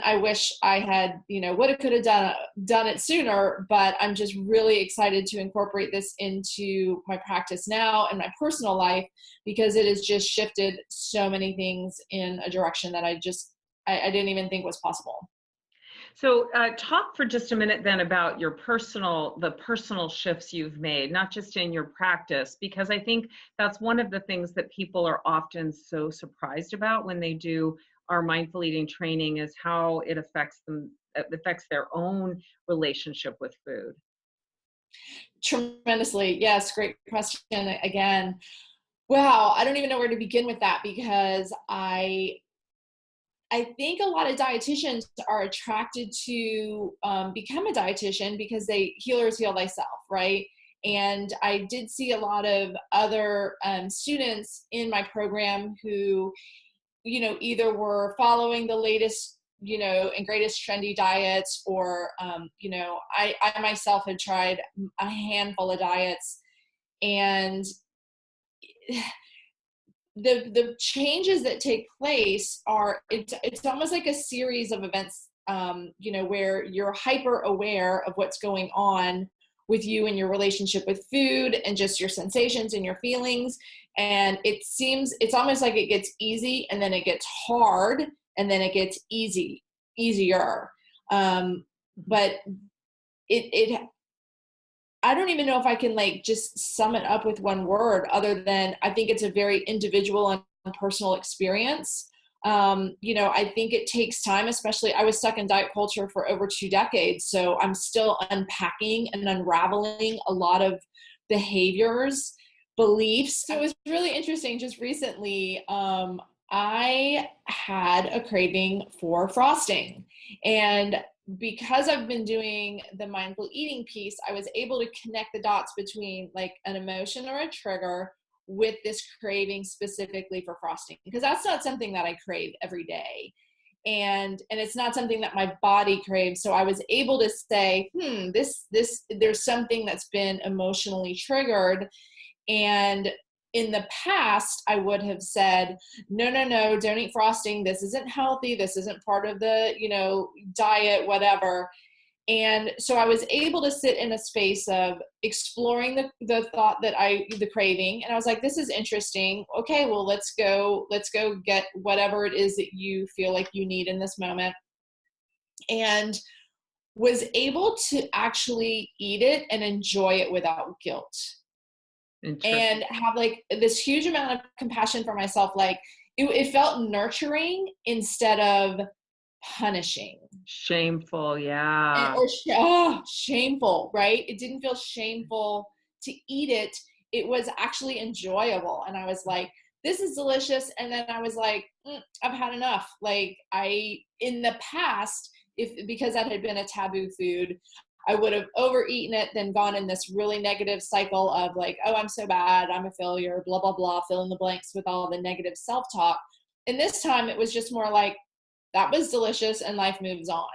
I wish I had, would have, could have done it sooner, but I'm just really excited to incorporate this into my practice now and my personal life, because it has just shifted so many things in a direction that I didn't even think was possible. So talk for just a minute then about the personal shifts you've made, not just in your practice, because I think that's one of the things that people are often so surprised about when they do our mindful eating training, is how it affects them, it affects their own relationship with food. Tremendously. Yes. Great question again. Wow. I don't even know where to begin with that, because I think a lot of dietitians are attracted to become a dietitian because healers heal thyself, right? And I did see a lot of other students in my program who, either were following the latest, and greatest trendy diets, or, I myself had tried a handful of diets, and the changes that take place it's almost like a series of events, where you're hyper aware of what's going on with you and your relationship with food and just your sensations and your feelings. And it's almost like it gets easy, and then it gets hard, and then it gets easier. But it I don't even know if I can just sum it up with one word, other than I think it's a very individual and personal experience. I think it takes time, especially I was stuck in diet culture for over 2 decades. So I'm still unpacking and unraveling a lot of behaviors, beliefs. So it was really interesting. Just recently, I had a craving for frosting, and because I've been doing the mindful eating piece, I was able to connect the dots between an emotion or a trigger with this craving specifically for frosting, because that's not something that I crave every day. And it's not something that my body craves. So I was able to say, there's something that's been emotionally triggered. And in the past, I would have said, no, don't eat frosting. This isn't healthy. This isn't part of the, diet, whatever. And so I was able to sit in a space of exploring the thought the craving. And I was like, this is interesting. Okay, well, let's go get whatever it is that you feel like you need in this moment. And was able to actually eat it and enjoy it without guilt, and have this huge amount of compassion for myself. It felt nurturing instead of punishing. Shameful, yeah. Shameful, right? It didn't feel shameful to eat it. It was actually enjoyable. And I was like, this is delicious. And then I was like, I've had enough. In the past, because that had been a taboo food, I would have overeaten it, then gone in this really negative cycle of oh, I'm so bad, I'm a failure, blah, blah, blah, fill in the blanks with all the negative self-talk. And this time it was just more that was delicious and life moves on.